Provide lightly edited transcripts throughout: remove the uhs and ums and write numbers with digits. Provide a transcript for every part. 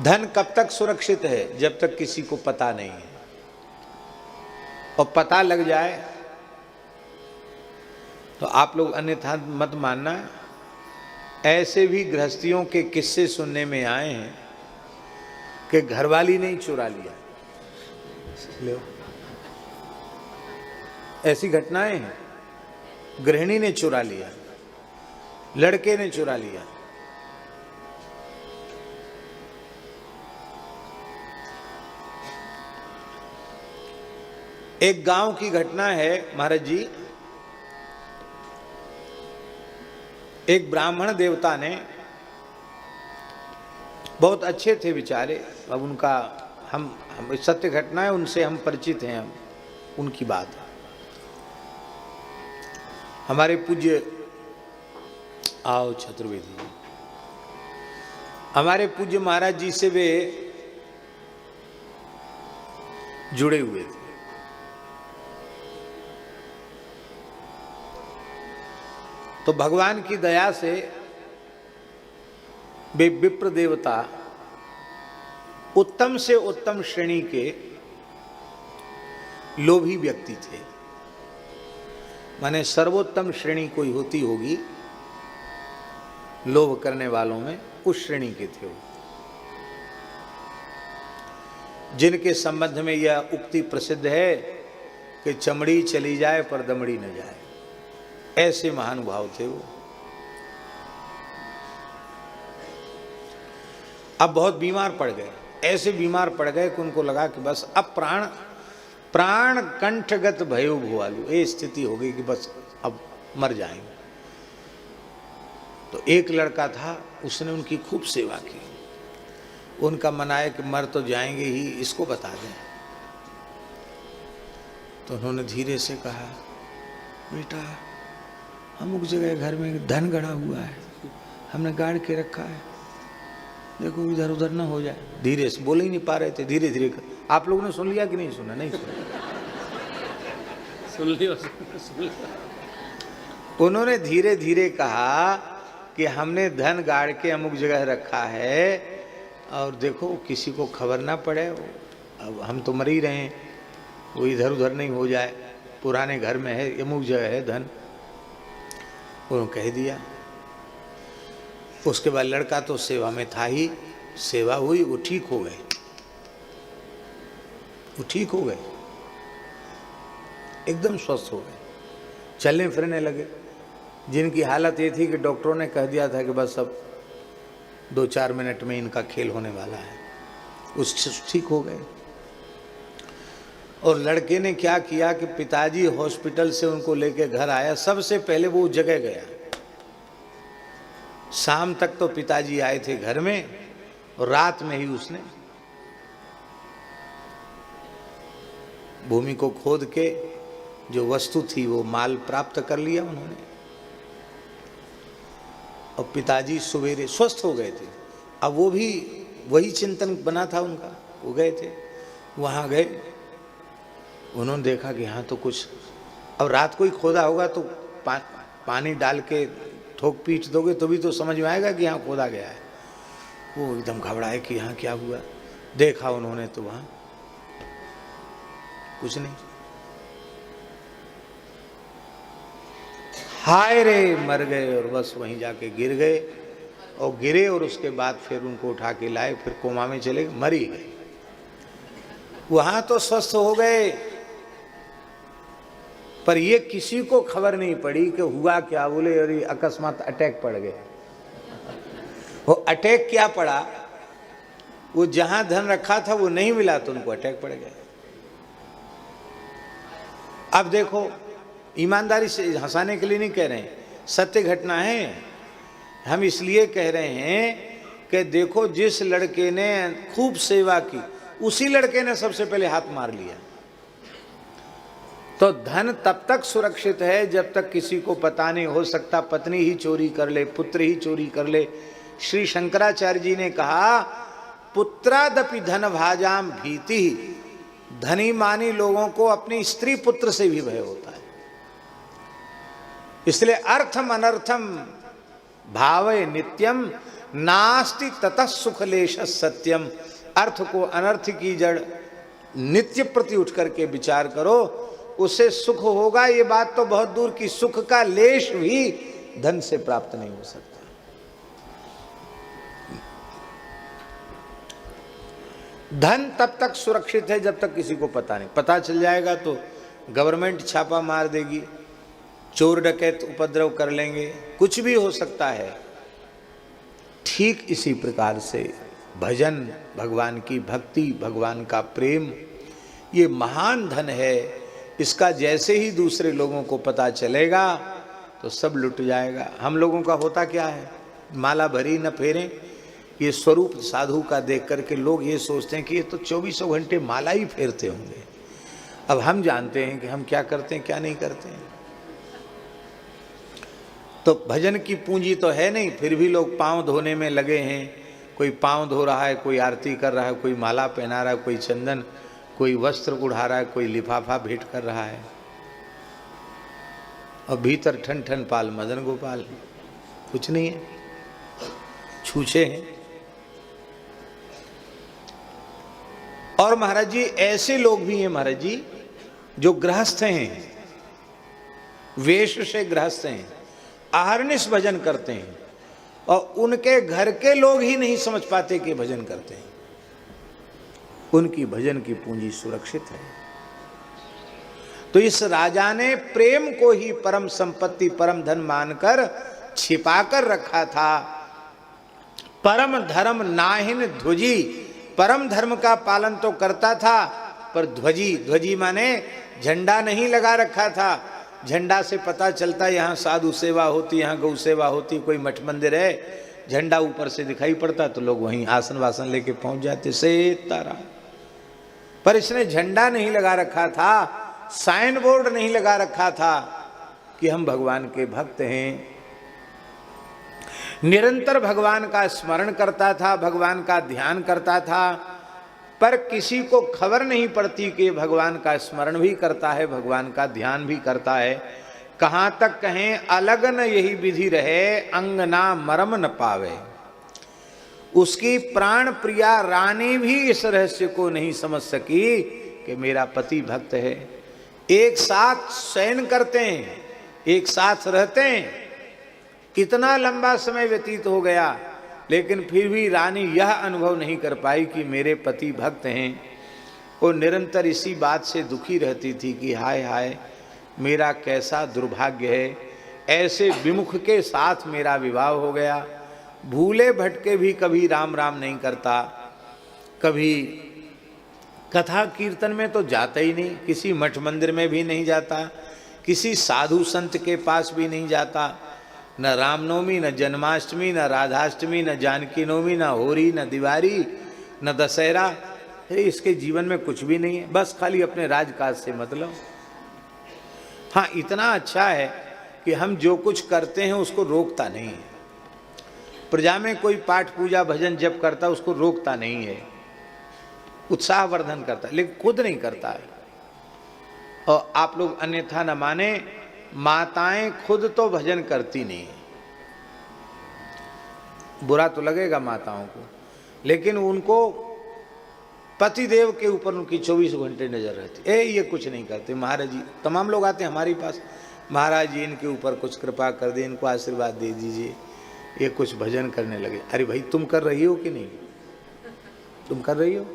धन कब तक सुरक्षित है? जब तक किसी को पता नहीं है, और पता लग जाए तो आप लोग अन्यथा मत मानना। ऐसे भी गृहस्थियों के किस्से सुनने में आए हैं कि घरवाली ने ही चुरा लिया। लो, ऐसी घटनाएं हैं। गृहिणी ने चुरा लिया, लड़के ने चुरा लिया। एक गांव की घटना है महाराज जी। एक ब्राह्मण देवता ने, बहुत अच्छे थे बेचारे, अब उनका हम सत्य घटना है, उनसे हम परिचित हैं। हम उनकी बात, हमारे पूज्य आओ चतुर्वेदी जी, हमारे पूज्य महाराज जी से वे जुड़े हुए थे। तो भगवान की दया से वे विप्र देवता उत्तम से उत्तम श्रेणी के लोभी व्यक्ति थे। माने सर्वोत्तम श्रेणी कोई होती होगी लोभ करने वालों में, उस श्रेणी के थे वो, जिनके संबंध में यह उक्ति प्रसिद्ध है कि चमड़ी चली जाए पर दमड़ी न जाए। ऐसे महानुभाव थे वो। अब बहुत बीमार पड़ गए, ऐसे बीमार पड़ गए कि उनको लगा कि बस अब प्राण कंठगत भयो भुआलु, ये स्थिति हो गई कि बस अब मर जाएंगे। तो एक लड़का था, उसने उनकी खूब सेवा की। उनका मन आया कि मर तो जाएंगे ही, इसको बता दें। तो उन्होंने धीरे से कहा, बेटा अमुक जगह घर में धन गड़ा हुआ है, हमने गाड़ के रखा है, देखो इधर उधर ना हो जाए। धीरे से, बोल ही नहीं पा रहे थे, धीरे धीरे। आप लोगों ने सुन लिया कि नहीं सुना? नहीं सुना। सुन लिया। उन्होंने धीरे धीरे कहा कि हमने धन गाड़ के अमुक जगह रखा है, और देखो किसी को खबर ना पड़े, अब हम तो मर ही रहे हैं, वो इधर उधर नहीं हो जाए, पुराने घर में है, अमुक जगह है धन। उन्होंने कह दिया। उसके बाद लड़का तो सेवा में था ही, सेवा हुई, वो ठीक हो गए, वो ठीक हो गए, एकदम स्वस्थ हो गए, चलने फिरने लगे। जिनकी हालत ये थी कि डॉक्टरों ने कह दिया था कि बस अब 2-4 मिनट में इनका खेल होने वाला है, उससे ठीक हो गए। और लड़के ने क्या किया कि पिताजी हॉस्पिटल से उनको लेके घर आया, सबसे पहले वो जगह गया। शाम तक तो पिताजी आए थे घर में, और रात में ही उसने भूमि को खोद के जो वस्तु थी वो माल प्राप्त कर लिया उन्होंने। और पिताजी सवेरे स्वस्थ हो गए थे। अब वो भी वही चिंतन बना था उनका, वो गए थे, वहाँ गए, उन्होंने देखा कि हाँ तो कुछ, अब रात को ही खोदा होगा तो पानी डाल के ठोक पीट दोगे तो भी तो समझ में आएगा कि यहाँ खोदा गया है। वो एकदम घबराए कि यहाँ क्या हुआ। देखा उन्होंने तो वहाँ कुछ नहीं। हाय रे, मर गए, और बस वहीं जाके गिर गए, और गिरे, और उसके बाद फिर उनको उठा के लाए, फिर कोमा में चले गए, मर ही गए। वहां तो स्वस्थ हो गए, पर ये किसी को खबर नहीं पड़ी कि हुआ क्या। बोले अरे अकस्मात अटैक पड़ गया। वो अटैक क्या पड़ा, वो जहां धन रखा था वो नहीं मिला तो उनको अटैक पड़ गया। अब देखो, ईमानदारी से, हंसाने के लिए नहीं कह रहे हैं, सत्य घटना है। हम इसलिए कह रहे हैं कि देखो, जिस लड़के ने खूब सेवा की, उसी लड़के ने सबसे पहले हाथ मार लिया। तो धन तब तक सुरक्षित है जब तक किसी को पता नहीं। हो सकता पत्नी ही चोरी कर ले, पुत्र ही चोरी कर ले। श्री शंकराचार्य जी ने कहा, पुत्रादपि धन भाजाम भीति। धनी मानी लोगों को अपनी स्त्री पुत्र से भी भय होता है। इसलिए अर्थम अनर्थम भावय नित्यम नास्ति ततः सुखलेश सत्यम। अर्थ को अनर्थ की जड़ नित्य प्रति उठ करके विचार करो, उससे सुख होगा। ये बात तो बहुत दूर की, सुख का लेश भी धन से प्राप्त नहीं हो सकता। धन तब तक सुरक्षित है जब तक किसी को पता नहीं। पता चल जाएगा तो गवर्नमेंट छापा मार देगी, चोर डकैत उपद्रव कर लेंगे, कुछ भी हो सकता है। ठीक इसी प्रकार से भजन, भगवान की भक्ति, भगवान का प्रेम, ये महान धन है। इसका जैसे ही दूसरे लोगों को पता चलेगा तो सब लुट जाएगा। हम लोगों का होता क्या है, माला भरी न फेरें। ये स्वरूप साधु का देख करके लोग ये सोचते हैं कि ये तो 24 घंटे माला ही फेरते होंगे। अब हम जानते हैं कि हम क्या करते हैं क्या नहीं करते हैं। तो भजन की पूंजी तो है नहीं, फिर भी लोग पांव धोने में लगे हैं। कोई पांव धो रहा है, कोई आरती कर रहा है, कोई माला पहना रहा है, कोई चंदन, कोई वस्त्र उड़ा रहा है, कोई लिफाफा भेंट कर रहा है। और भीतर ठन ठन पाल मदन गोपाल, कुछ नहीं है, छूछे हैं। और महाराज जी ऐसे लोग भी हैं महाराज जी जो गृहस्थ हैं, वेश से गृहस्थ हैं, अहर्निश भजन करते हैं और उनके घर के लोग ही नहीं समझ पाते कि भजन करते हैं। उनकी भजन की पूंजी सुरक्षित है। तो इस राजा ने प्रेम को ही परम संपत्ति, परम धन मानकर छिपाकर रखा था। परम धर्म नाहिन ध्वजी, परम धर्म का पालन तो करता था पर ध्वजी, ध्वजी माने झंडा नहीं लगा रखा था। झंडा से पता चलता यहाँ साधु सेवा होती, यहाँ गौ सेवा होती, कोई मठ मंदिर है, झंडा ऊपर से दिखाई पड़ता तो लोग वहीं आसन वासन लेके पहुंच जाते से तारा। पर इसने झंडा नहीं लगा रखा था, साइन बोर्ड नहीं लगा रखा था कि हम भगवान के भक्त हैं। निरंतर भगवान का स्मरण करता था, भगवान का ध्यान करता था, पर किसी को खबर नहीं पड़ती कि भगवान का स्मरण भी करता है, भगवान का ध्यान भी करता है। कहाँ तक कहें अलग न यही विधि रहे, अंग ना मरम न पावे। उसकी प्राण प्रिया रानी भी इस रहस्य को नहीं समझ सकी कि मेरा पति भक्त है। एक साथ शयन करते हैं, एक साथ रहते हैं, कितना लंबा समय व्यतीत हो गया, लेकिन फिर भी रानी यह अनुभव नहीं कर पाई कि मेरे पति भक्त हैं। वो निरंतर इसी बात से दुखी रहती थी कि हाय हाय मेरा कैसा दुर्भाग्य है, ऐसे विमुख के साथ मेरा विवाह हो गया। भूले भटके भी कभी राम राम नहीं करता, कभी कथा कीर्तन में तो जाता ही नहीं, किसी मठ मंदिर में भी नहीं जाता, किसी साधु संत के पास भी नहीं जाता। न रामनवमी, न जन्माष्टमी, न राधाष्टमी, न जानकी नवमी, न होरी, न दिवाली, न दशहरा। इसके जीवन में कुछ भी नहीं है, बस खाली अपने राजकाज से मतलब। हाँ, इतना अच्छा है कि हम जो कुछ करते हैं उसको रोकता नहीं है। प्रजा में कोई पाठ पूजा भजन जप करता उसको रोकता नहीं है, उत्साहवर्धन करता है, लेकिन खुद नहीं करता है। और आप लोग अन्यथा न माने, माताएं खुद तो भजन करती नहीं है। बुरा तो लगेगा माताओं को, लेकिन उनको पतिदेव के ऊपर उनकी 24 घंटे नजर रहती। ये कुछ नहीं करते। महाराज जी, तमाम लोग आते हैं हमारे पास, महाराज जी इनके ऊपर कुछ कृपा कर दे, इनको आशीर्वाद दे दीजिए, ये कुछ भजन करने लगे। अरे भाई, तुम कर रही हो कि नहीं? तुम कर रही हो?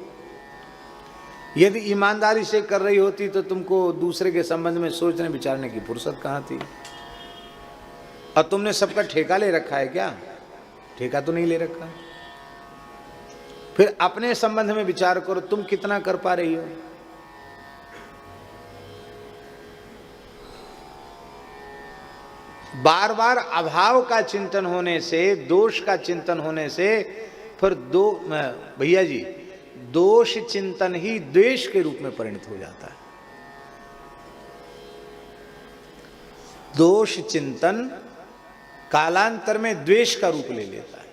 यदि ईमानदारी से कर रही होती तो तुमको दूसरे के संबंध में सोचने विचारने की फुर्सत कहाँ थी? और तुमने सबका ठेका ले रखा है क्या? ठेका तो नहीं ले रखा। फिर अपने संबंध में विचार करो, तुम कितना कर पा रही हो। बार बार अभाव का चिंतन होने से, दोष का चिंतन होने से फिर भैया जी, दोष चिंतन ही द्वेष के रूप में परिणत हो जाता है। दोष चिंतन कालांतर में द्वेष का रूप ले लेता है।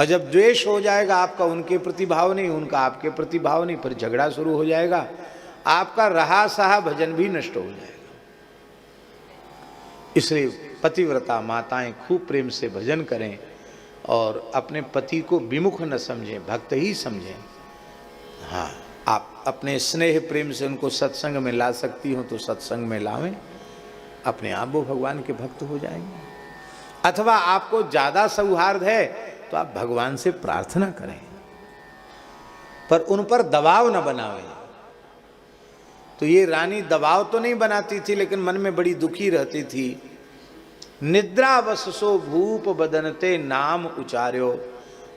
और जब द्वेष हो जाएगा, आपका उनके प्रति भाव नहीं, उनका आपके प्रति भाव नहीं, फिर झगड़ा शुरू हो जाएगा, आपका रहा सहा भजन भी नष्ट हो जाएगा। इसलिए पतिव्रता माताएं खूब प्रेम से भजन करें, और अपने पति को विमुख न समझें, भक्त ही समझें। हाँ, आप अपने स्नेह प्रेम से उनको सत्संग में ला सकती हो तो सत्संग में लावें, अपने आप वो भगवान के भक्त हो जाएंगे। अथवा आपको ज्यादा सौहार्द है तो आप भगवान से प्रार्थना करें, पर उन पर दबाव न बनावें। तो ये रानी दबाव तो नहीं बनाती थी, लेकिन मन में बड़ी दुखी रहती थी। निद्रावसो भूप बदनते नाम उचार्यो,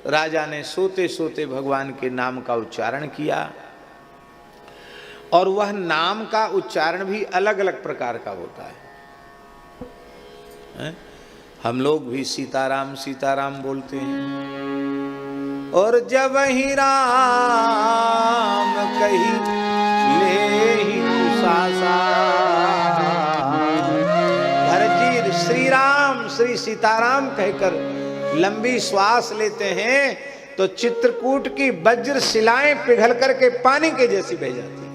राजा ने सोते सोते भगवान के नाम का उच्चारण किया, और वह नाम का उच्चारण भी अलग अलग प्रकार का होता है। हम लोग भी सीताराम सीताराम बोलते हैं, और जब ही राम कही ले ही सासा, भरत जी श्री राम श्री सीताराम कहकर लंबी श्वास लेते हैं तो चित्रकूट की वज्र शिलाएं पिघल करके पानी के जैसी बह जाती है।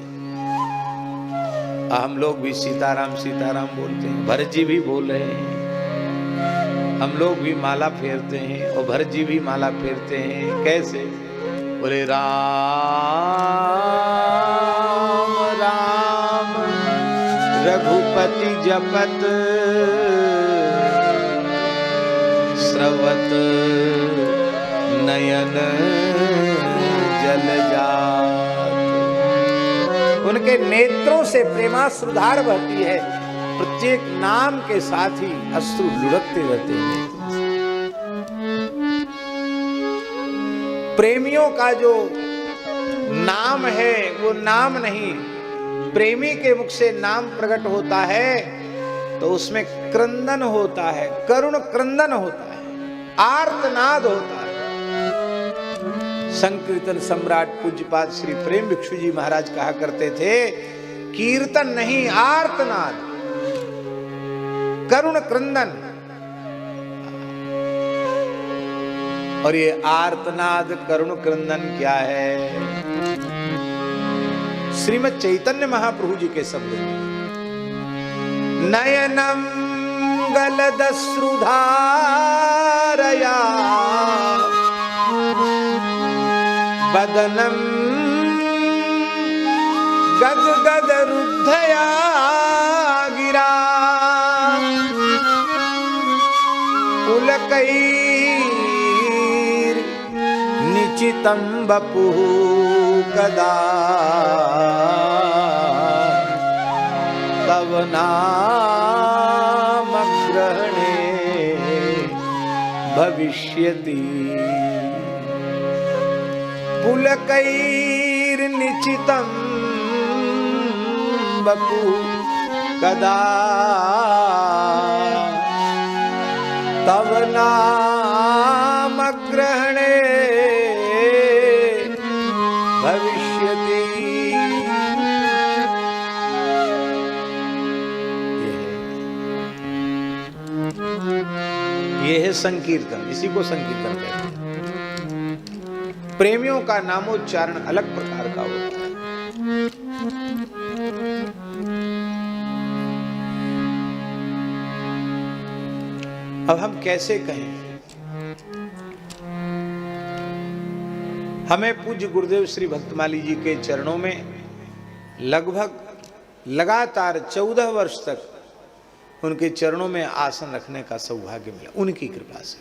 हम लोग भी सीताराम सीताराम बोलते हैं, भरत जी भी बोल रहे हैं, हम लोग भी माला फेरते हैं और भरत जी भी माला फेरते हैं। कैसे? बोले राम राम रघुपति जपत, स्रवत नयन जल जात। उनके नेत्रों से प्रेमाश्रुधार बहती है, प्रत्येक नाम के साथ ही अश्रु लुढ़कते रहते हैं। प्रेमियों का जो नाम है वो नाम नहीं, प्रेमी के मुख से नाम प्रकट होता है तो उसमें क्रंदन होता है, करुण क्रंदन होता है, आर्तनाद होता है। संकीर्तन सम्राट पूज्यपाद श्री प्रेम भिक्षु जी महाराज कहा करते थे, कीर्तन नहीं आर्तनाद, करुण क्रंदन। और ये आर्तनाद करुण क्रंदन क्या है? श्रीमद् चैतन्य महाप्रभु जी के शब्द में, नयनम गलदश्रुधारया बदनम गदगद रुद्धया गिरा, पुलकैर निचितं वपुः कदा तव नाम ग्रहणे भविष्यति। पुलकैर्निचितं वपुः कदा तव नाम ग्रहणे भविष्यति। ये है संकीर्तन, इसी को संकीर्तन कहते हैं। प्रेमियों का नामोच्चारण अलग प्रकार का होता है। अब हम कैसे कहें? हमें पूज्य गुरुदेव श्री भक्तमाली जी के चरणों में लगभग लगातार 14 वर्ष तक उनके चरणों में आसन रखने का सौभाग्य मिला, उनकी कृपा से।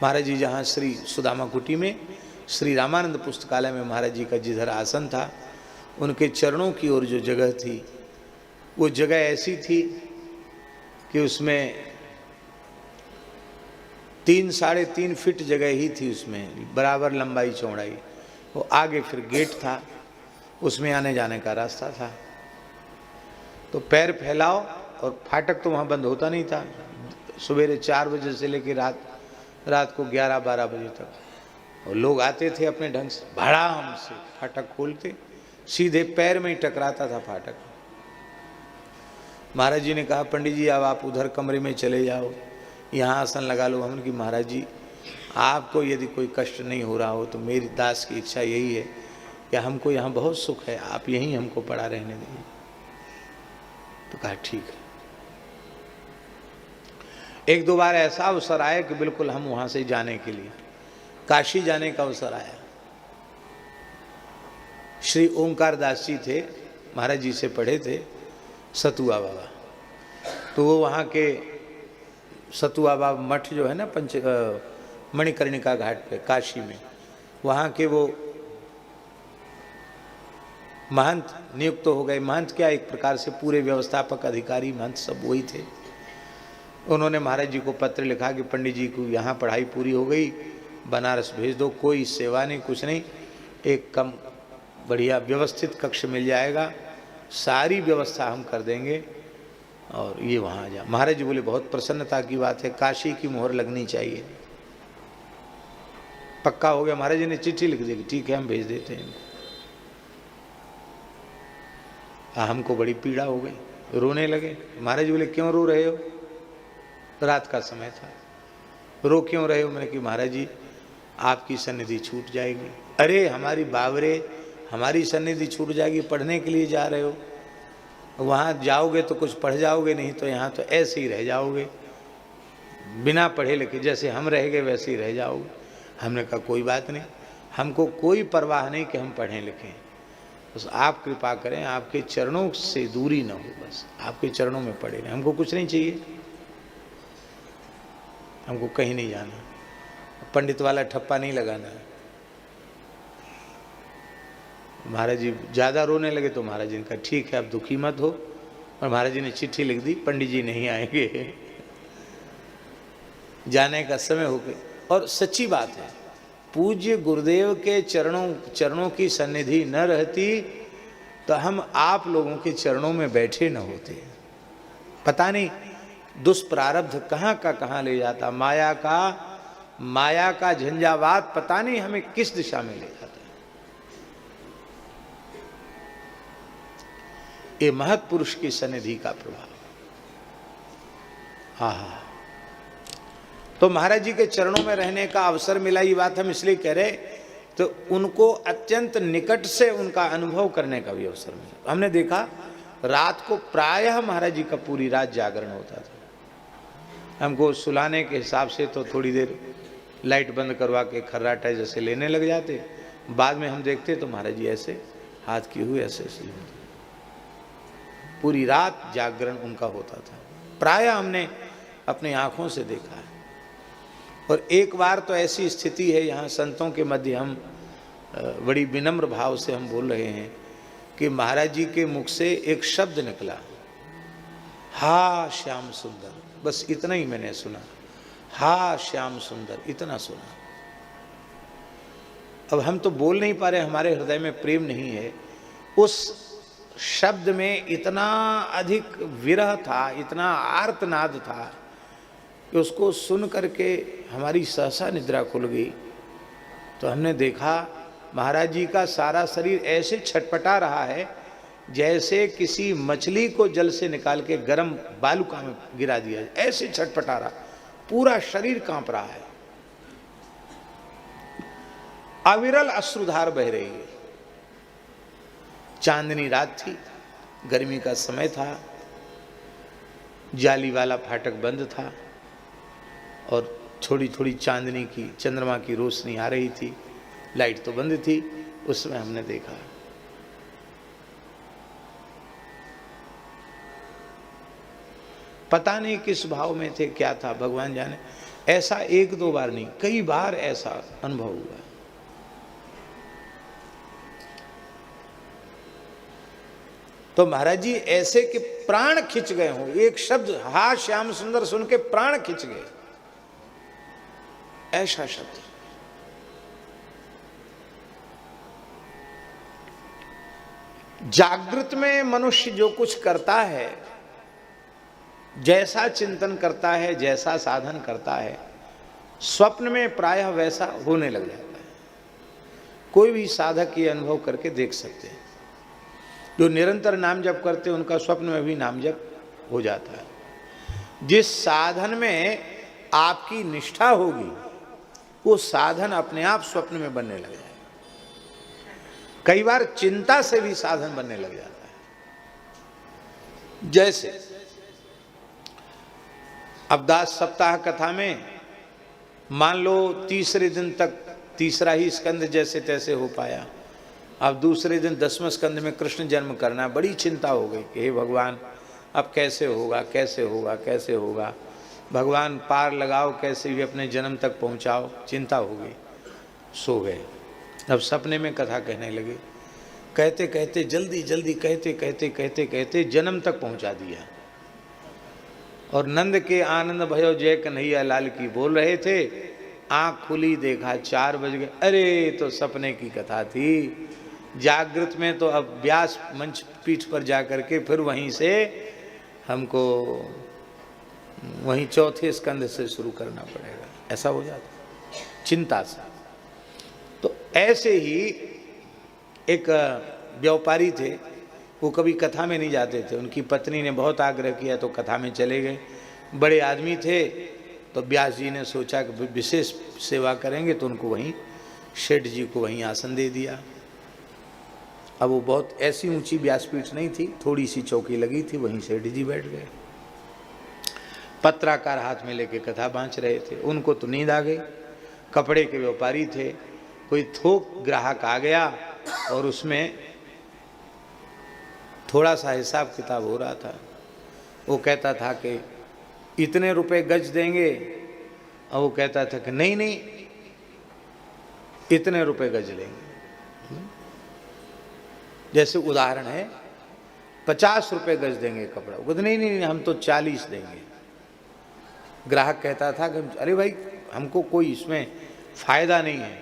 महाराज जी जहाँ श्री सुदामा कुटी में श्री रामानंद पुस्तकालय में महाराज जी का जिधर आसन था, उनके चरणों की ओर जो जगह थी, वो जगह ऐसी थी कि उसमें 3-3.5 फीट जगह ही थी, उसमें बराबर लंबाई चौड़ाई। वो आगे फिर गेट था, उसमें आने जाने का रास्ता था। तो पैर फैलाओ, और फाटक तो वहाँ बंद होता नहीं था। सवेरे 4 बजे से लेकर रात को 11-12 बजे तक, और लोग आते थे अपने ढंग से, भड़ाम से फाटक खोलते, सीधे पैर में ही टकराता था फाटक। महाराज जी ने कहा, पंडित जी अब आप उधर कमरे में चले जाओ, यहाँ आसन लगा लो। हमने कि महाराज जी आपको यदि कोई कष्ट नहीं हो रहा हो तो मेरी दास की इच्छा यही है कि हमको यहाँ बहुत सुख है, आप यहीं हमको पड़ा रहने दें। तो कहा ठीक है। एक दो बार ऐसा अवसर आया कि बिल्कुल हम वहां से जाने के लिए काशी जाने का अवसर आया। श्री ओंकार दास जी थे, महाराज जी से पढ़े थे, सतुआ बाबा। तो वो वहाँ के सतुआ बाबा मठ जो है ना मणिकर्णिका घाट पे काशी में, वहाँ के वो महंत नियुक्त हो गए। महंत क्या, एक प्रकार से पूरे व्यवस्थापक अधिकारी महंत सब वही थे। उन्होंने महाराज जी को पत्र लिखा कि पंडित जी को यहाँ पढ़ाई पूरी हो गई, बनारस भेज दो, कोई सेवा नहीं कुछ नहीं, एक कम बढ़िया व्यवस्थित कक्ष मिल जाएगा, सारी व्यवस्था हम कर देंगे और ये वहाँ आ जा। महाराज जी बोले बहुत प्रसन्नता की बात है, काशी की मोहर लगनी चाहिए। पक्का हो गया। महाराज जी ने चिट्ठी लिख दी, ठीक है हम भेज देते हैं। हमको बड़ी पीड़ा हो गई, रोने लगे। महाराज जी बोले क्यों रो रहे हो? रात का समय था। रो क्यों रहे हो? मैंने कि महाराज जी आपकी सन्निधि छूट जाएगी। अरे हमारी बावरे, हमारी सन्निधि छूट जाएगी, पढ़ने के लिए जा रहे हो, वहाँ जाओगे तो कुछ पढ़ जाओगे, नहीं तो यहाँ तो ऐसे ही रह जाओगे, बिना पढ़े लिखे जैसे हम रह गए वैसे ही रह जाओगे। हमने कहा कोई बात नहीं, हमको कोई परवाह नहीं कि हम पढ़ें लिखें, बस आप कृपा करें, आपके चरणों से दूरी न हो, बस आपके चरणों में पड़े रहें, हमको कुछ नहीं चाहिए, हमको कहीं नहीं जाना, पंडित वाला ठप्पा नहीं लगाना है। महाराज जी ज़्यादा रोने लगे तो महाराज जी ने कहा ठीक है अब दुखी मत हो, और महाराज जी ने चिट्ठी लिख दी, पंडित जी नहीं आएंगे, जाने का समय हो गया। और सच्ची बात है, पूज्य गुरुदेव के चरणों की सन्निधि न रहती तो हम आप लोगों के चरणों में बैठे न होते। पता नहीं दुष्प्रारब्ध कहाँ का कहाँ ले जाता, माया का झंझावात पता नहीं हमें किस दिशा में ले जाता है। ये महत्पुरुष की सन्निधि का प्रभाव। हाँ, तो महाराज जी के चरणों में रहने का अवसर मिला, ये बात हम इसलिए कह रहे तो उनको अत्यंत निकट से उनका अनुभव करने का भी अवसर मिला। हमने देखा रात को प्रायः महाराज जी का पूरी रात जागरण होता था। हमको सुलाने के हिसाब से तो थोड़ी देर लाइट बंद करवा के खर्राटा जैसे लेने लग जाते, बाद में हम देखते तो महाराज जी ऐसे हाथ किए हुए ऐसे ऐसे, पूरी रात जागरण उनका होता था, प्रायः हमने अपनी आंखों से देखा है। और एक बार तो ऐसी स्थिति है, यहाँ संतों के मध्य हम बड़ी विनम्र भाव से हम बोल रहे हैं कि महाराज जी के मुख से एक शब्द निकला, हा श्याम सुंदर, बस इतना ही मैंने सुना, हा श्याम सुंदर, इतना सुना। अब हम तो बोल नहीं पा रहे, हमारे हृदय में प्रेम नहीं है। उस शब्द में इतना अधिक विरह था, इतना आर्तनाद था कि उसको सुन करके हमारी सहसा निद्रा खुल गई। तो हमने देखा महाराज जी का सारा शरीर ऐसे छटपटा रहा है जैसे किसी मछली को जल से निकाल के गर्म बालुका में गिरा दिया, ऐसे छटपटा रहा, पूरा शरीर कांप रहा है, अविरल अश्रुधार बह रही है। चांदनी रात थी, गर्मी का समय था, जाली वाला फाटक बंद था और थोड़ी थोड़ी चांदनी की, चंद्रमा की रोशनी आ रही थी, लाइट तो बंद थी। उसमें हमने देखा पता नहीं किस भाव में थे, क्या था भगवान जाने। ऐसा एक दो बार नहीं, कई बार ऐसा अनुभव हुआ। तो महाराज जी ऐसे कि प्राण खिंच गए हों, एक शब्द हा श्याम सुंदर सुन के प्राण खिंच गए, ऐसा शब्द। जागृत में मनुष्य जो कुछ करता है, जैसा चिंतन करता है, जैसा साधन करता है, स्वप्न में प्रायः वैसा होने लग जाता है। कोई भी साधक ये अनुभव करके देख सकते हैं। जो निरंतर नाम जप करते हैं उनका स्वप्न में भी नाम जप हो जाता है। जिस साधन में आपकी निष्ठा होगी वो साधन अपने आप स्वप्न में बनने लग जाएगा। कई बार चिंता से भी साधन बनने लग जाता है। जैसे अब दास सप्ताह कथा में मान लो तीसरे दिन तक तीसरा ही स्कंद जैसे तैसे हो पाया। अब दूसरे दिन 10वें स्कंद में कृष्ण जन्म करना, बड़ी चिंता हो गई कि हे भगवान अब कैसे होगा, कैसे होगा, कैसे होगा, भगवान पार लगाओ, कैसे भी अपने जन्म तक पहुंचाओ, चिंता हो गई। सो गए। अब सपने में कथा कहने लगे, कहते कहते जल्दी जल्दी कहते कहते कहते कहते जन्म तक पहुंचा दिया। और नंद के आनंद भयो जय कन्हैया लाल की बोल रहे थे, आंख खुली देखा 4 बज गए। अरे तो सपने की कथा थी। जागृत में तो अब व्यास मंच पीठ पर जाकर के फिर वहीं से हमको वहीं चौथे स्कंद से शुरू करना पड़ेगा, ऐसा हो जाता चिंता से। तो ऐसे ही एक व्यापारी थे, वो कभी कथा में नहीं जाते थे। उनकी पत्नी ने बहुत आग्रह किया तो कथा में चले गए। बड़े आदमी थे तो व्यास जी ने सोचा कि विशेष सेवा करेंगे, तो उनको वहीं शेठ जी को वहीं आसन दे दिया। अब वो बहुत ऐसी ऊंची व्यासपीठ नहीं थी, थोड़ी सी चौकी लगी थी, वहीं सेठ जी बैठ गए। पत्राकार हाथ में लेके कथा बांच रहे थे। उनको तो नींद आ गई। कपड़े के व्यापारी थे, कोई थोक ग्राहक आ गया और उसमें थोड़ा सा हिसाब किताब हो रहा था। वो कहता था कि इतने रुपए गज देंगे, और वो कहता था कि नहीं नहीं इतने रुपए गज लेंगे। जैसे उदाहरण है 50 रुपए गज देंगे कपड़ा, वो कहते नहीं नहीं हम तो 40 देंगे। ग्राहक कहता था कि अरे भाई हमको कोई इसमें फायदा नहीं है।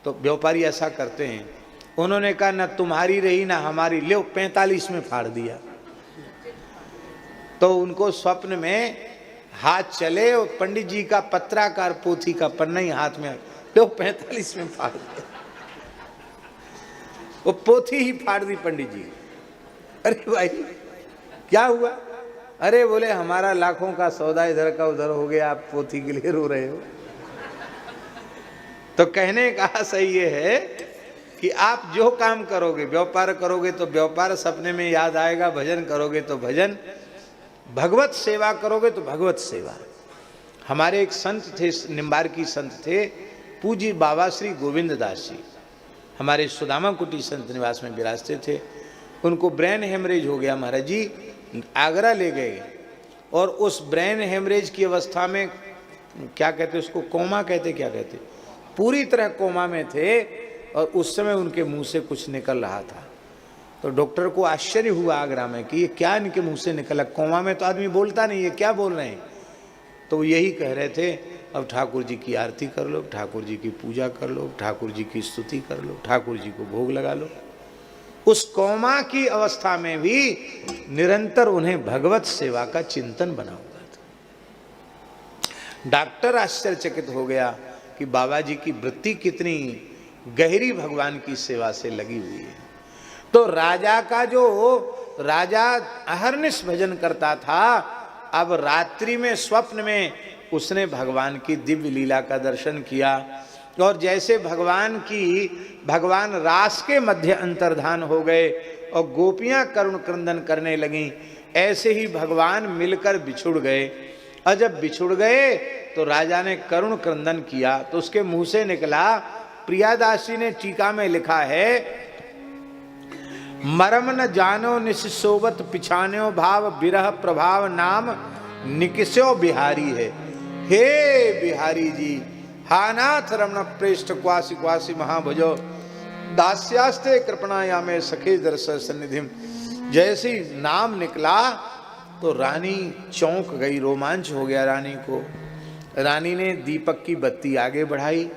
तो व्यापारी ऐसा करते हैं, उन्होंने कहा ना तुम्हारी रही ना हमारी, ले 45 में फाड़ दिया। तो उनको स्वप्न में हाथ चले और पंडित जी का पत्राकार पोथी का पन्ना ही हाथ में, लो 45 में फाड़ दिया। वो पोथी ही फाड़ दी पंडित जी। अरे भाई क्या हुआ? अरे बोले हमारा लाखों का सौदा इधर का उधर हो गया, आप पोथी के लिए रो रहे हो। तो कहने का सही ये है कि आप जो काम करोगे, व्यापार करोगे तो व्यापार सपने में याद आएगा, भजन करोगे तो भजन, भगवत सेवा करोगे तो भगवत सेवा। हमारे एक संत थे, निम्बार की संत थे, पूज्य बाबा श्री गोविंद दास जी, हमारे सुदामा कुटी संत निवास में विराजते थे। उनको ब्रेन हेमरेज हो गया, महाराज जी आगरा ले गए। और उस ब्रेन हेमरेज की अवस्था में क्या कहते उसको, कोमा कहते, क्या कहते, पूरी तरह कोमा में थे। और उस समय उनके मुंह से कुछ निकल रहा था। तो डॉक्टर को आश्चर्य हुआ आगरा में कि ये क्या इनके मुंह से निकला, कोमा में तो आदमी बोलता नहीं, ये क्या बोल रहे हैं। तो यही कह रहे थे, अब ठाकुर जी की आरती कर लो, ठाकुर जी की पूजा कर लो, ठाकुर जी की स्तुति कर लो, ठाकुर जी को भोग लगा लो। उस कोमा की अवस्था में भी निरंतर उन्हें भगवत सेवा का चिंतन बना हुआ था। डॉक्टर आश्चर्यचकित हो गया कि बाबा जी की वृत्ति कितनी गहरी भगवान की सेवा से लगी हुई है। तो राजा का जो राजा अहर्निश भजन करता था, अब रात्रि में स्वप्न में उसने भगवान की दिव्य लीला का दर्शन किया। और जैसे भगवान रास के मध्य अंतर्धान हो गए और गोपियां करुण क्रंदन करने लगीं, ऐसे ही भगवान मिलकर बिछुड़ गए। और जब बिछुड़ गए तो राजा ने करुण क्रंदन किया। तो उसके मुंह से निकला, प्रियादासी ने टीका में लिखा है, मरम न जानो निशोबत पिछान्यो भाव, बिरह प्रभाव नाम निकिस्यो बिहारी है। हे बिहारी जी, हानाथ रमण प्रेष्ठ क्वासी क्वासी महाभजो, दास्यास्ते कृपणाया में सखे दर्श सन्निधिम। जैसे नाम निकला तो रानी चौंक गई, रोमांच हो गया रानी को। रानी ने दीपक की बत्ती आगे बढ़ाई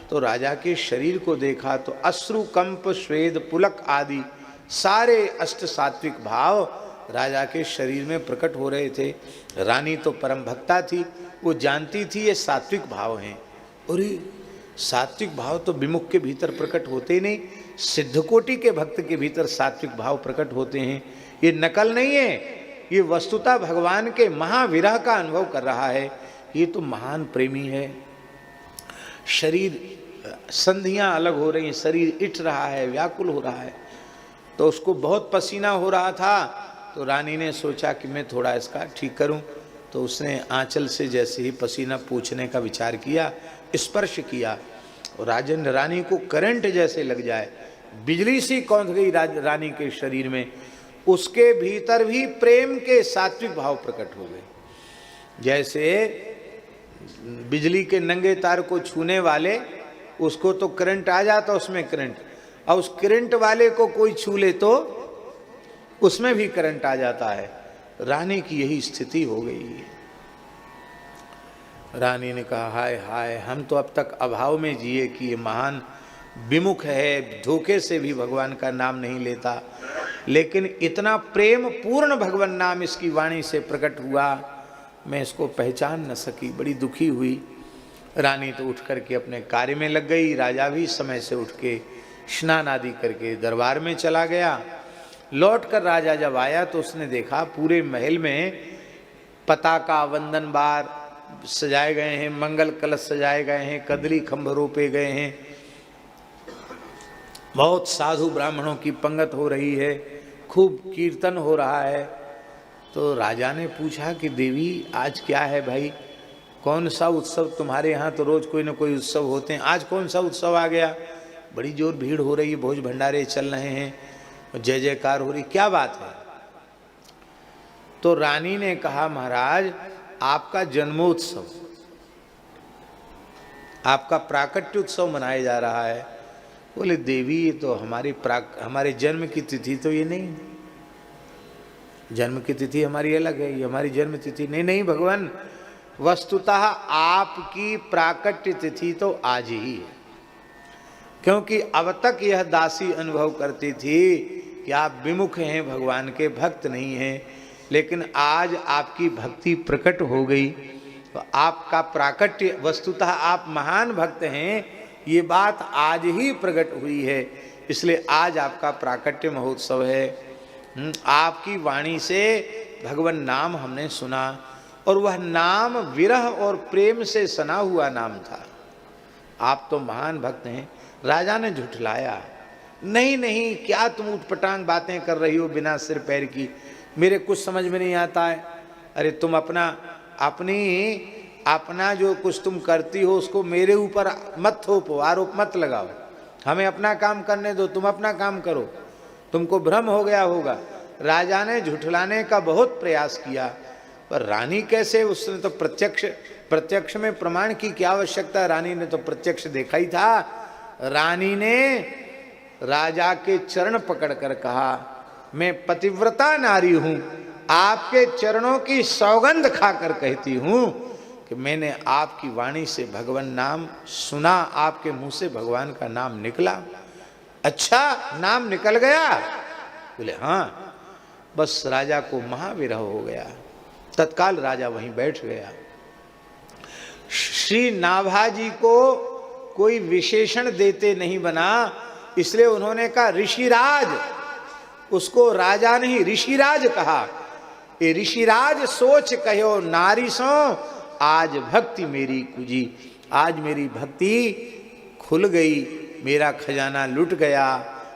तो राजा के शरीर को देखा तो अश्रु कंप श्वेद पुलक आदि सारे अष्ट सात्विक भाव राजा के शरीर में प्रकट हो रहे थे। रानी तो परम भक्ता थी, वो जानती थी ये सात्विक भाव हैं। और सात्विक भाव तो विमुख के भीतर प्रकट होते ही नहीं, सिद्धकोटि के भक्त के भीतर सात्विक भाव प्रकट होते हैं। ये नकल नहीं है, ये वस्तुतः भगवान के महाविरह का अनुभव कर रहा है। ये तो महान प्रेमी है। शरीर संधियां अलग हो रही हैं, शरीर इठ रहा है, व्याकुल हो रहा है। तो उसको बहुत पसीना हो रहा था। तो रानी ने सोचा कि मैं थोड़ा इसका ठीक करूं। तो उसने आंचल से जैसे ही पसीना पूछने का विचार किया, स्पर्श किया, और राजन रानी को करंट जैसे लग जाए, बिजली सी कौंध गई रानी के शरीर में। उसके भीतर भी प्रेम के सात्विक भाव प्रकट हो गए। जैसे बिजली के नंगे तार को छूने वाले, उसको तो करंट आ जाता, उसमें करंट, और उस करंट वाले को कोई छू ले तो उसमें भी करंट आ जाता है। रानी की यही स्थिति हो गई है। रानी ने कहा, हाय हाय, हम तो अब तक अभाव में जिए कि ये महान विमुख है, धोखे से भी भगवान का नाम नहीं लेता, लेकिन इतना प्रेम पूर्ण भगवान नाम इसकी वाणी से प्रकट हुआ, मैं इसको पहचान न सकी, बड़ी दुखी हुई। रानी तो उठ करके अपने कार्य में लग गई। राजा भी समय से उठ के स्नान आदि करके दरबार में चला गया। लौटकर राजा जब आया तो उसने देखा पूरे महल में पताका, वंदन बार सजाए गए हैं, मंगल कलश सजाए गए हैं, कदली खंभ रोपे गए हैं, बहुत साधु ब्राह्मणों की पंगत हो रही है, खूब कीर्तन हो रहा है। तो राजा ने पूछा कि देवी आज क्या है भाई, कौन सा उत्सव तुम्हारे यहाँ? तो रोज कोई ना कोई उत्सव होते हैं, आज कौन सा उत्सव आ गया? बड़ी जोर भीड़ हो रही है, भोज भंडारे चल रहे हैं, जय जयकार हो रही, क्या बात है? तो रानी ने कहा, महाराज आपका जन्मोत्सव, आपका प्राकट्य उत्सव मनाया जा रहा है। बोले देवी ये तो हमारे जन्म की तिथि तो ये नहीं, जन्म की तिथि हमारी अलग है, ये हमारी जन्म तिथि नहीं। नहीं भगवान, वस्तुतः आपकी प्राकट्य तिथि तो आज ही है, क्योंकि अब तक यह दासी अनुभव करती थी कि आप विमुख हैं, भगवान के भक्त नहीं हैं, लेकिन आज आपकी भक्ति प्रकट हो गई तो आपका प्राकट्य, वस्तुतः आप महान भक्त हैं, ये बात आज ही प्रकट हुई है, इसलिए आज आपका प्राकट्य महोत्सव है। आपकी वाणी से भगवान नाम हमने सुना, और वह नाम विरह और प्रेम से सना हुआ नाम था। आप तो महान भक्त हैं। राजा ने झुठलाया, नहीं नहीं, क्या तुम उठपटांग बातें कर रही हो बिना सिर पैर की, मेरे कुछ समझ में नहीं आता है। अरे तुम अपना जो कुछ तुम करती हो उसको मेरे ऊपर मत थोपो, आरोप मत लगाओ, हमें अपना काम करने दो, तुम अपना काम करो, तुमको भ्रम हो गया होगा। राजा ने झुठलाने का बहुत प्रयास किया, पर रानी कैसे, उसने तो प्रत्यक्ष में प्रमाण की क्या आवश्यकता, रानी ने तो प्रत्यक्ष देखा ही था। रानी ने राजा के चरण पकड़कर कहा, मैं पतिव्रता नारी हूं, आपके चरणों की सौगंध खाकर कहती हूं कि मैंने आपकी वाणी से भगवान नाम सुना, आपके मुंह से भगवान का नाम निकला। अच्छा, नाम निकल गया? बोले हाँ। बस राजा को महाविरह हो गया, तत्काल राजा वहीं बैठ गया। श्री नाभाजी को कोई विशेषण देते नहीं बना, इसलिए उन्होंने कहा ऋषिराज, उसको राजा नहीं ऋषिराज कहा। ये ऋषिराज सोच कहो नारी सो, आज भक्ति मेरी कुजी, आज मेरी भक्ति खुल गई, मेरा खजाना लुट गया।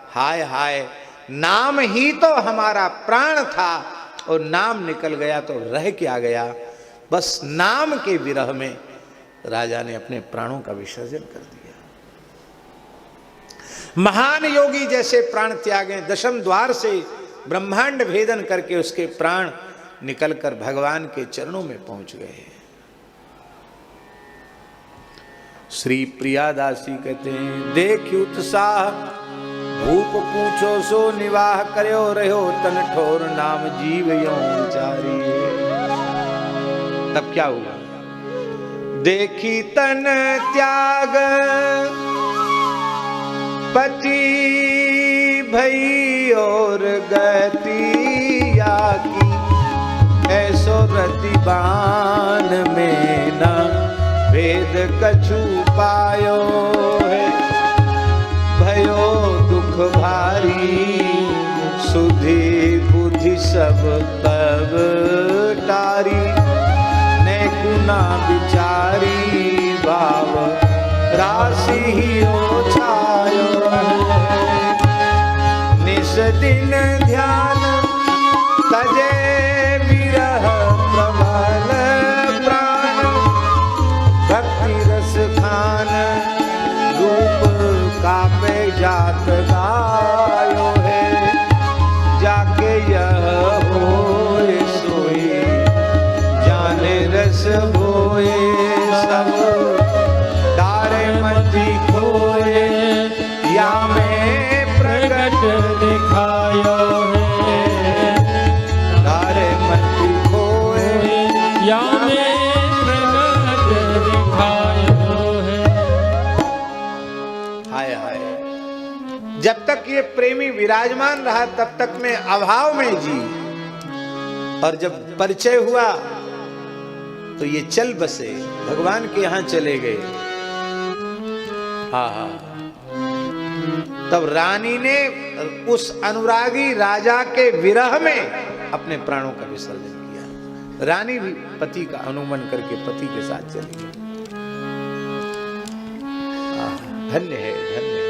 हाय हाय, नाम ही तो हमारा प्राण था, और नाम निकल गया तो रह क्या गया। बस नाम के विरह में राजा ने अपने प्राणों का विसर्जन कर दिया। महान योगी जैसे प्राण त्यागे, दशम द्वार से ब्रह्मांड भेदन करके उसके प्राण निकलकर भगवान के चरणों में पहुंच गए। श्री प्रिया दासी कहते हैं, देखी उत्साह भूप पूछो सो निवाह करयो रहो, तन ठोर नाम जीव यो चारी। तब क्या हुआ? देखी तन त्याग पति भई और गति आकी, ऐसो रतिबान में न भेद कछु पायो है, भयो दुख भारी सुधि बुद्धि सब तब तारी, ने गुना विचारी भाव राशि ही ओछायो है, निस दिन ध्यान तजे विरह प्रबल जस भोए सब तारे मति खोए, या में प्रगट दिखायो है, तारे मति खोए, या में प्रगट दिखायो है। हाय हाय, जब तक ये प्रेमी विराजमान रहा तब तक मैं अभाव में जी, और जब परिचय हुआ तो ये चल बसे, भगवान के यहां चले गए। हाँ हाँ, तब रानी ने उस अनुरागी राजा के विरह में अपने प्राणों का विसर्जन किया। रानी भी पति का अनुमन करके पति के साथ चली गई। धन्य है, धन्य है।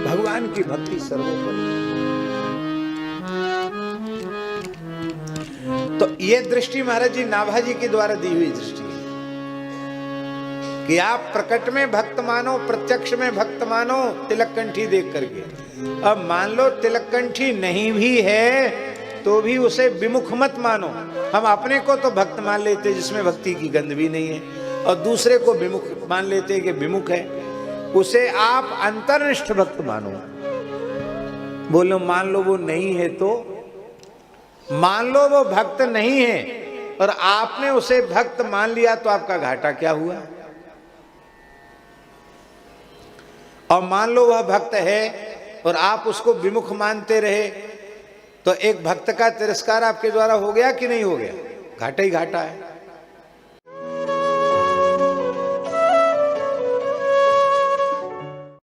भगवान की भक्ति सर्वोपरि। तो ये दृष्टि महाराज जी नाभाजी के द्वारा दी हुई दृष्टि है कि आप प्रकट में भक्त मानो, प्रत्यक्ष में भक्त मानो, तिलककंठी देख करके। अब मान लो तिलककंठी नहीं भी है तो भी उसे विमुख मत मानो। हम अपने को तो भक्त मान लेते जिसमें भक्ति की गंध भी नहीं है, और दूसरे को विमुख मान लेते कि विमुख है। उसे आप अंतर्निष्ठ भक्त मानो। बोलो मान लो वो नहीं है, तो मान लो वो भक्त नहीं है और आपने उसे भक्त मान लिया तो आपका घाटा क्या हुआ? और मान लो वह भक्त है और आप उसको विमुख मानते रहे तो एक भक्त का तिरस्कार आपके द्वारा हो गया कि नहीं हो गया? घाटा ही घाटा है।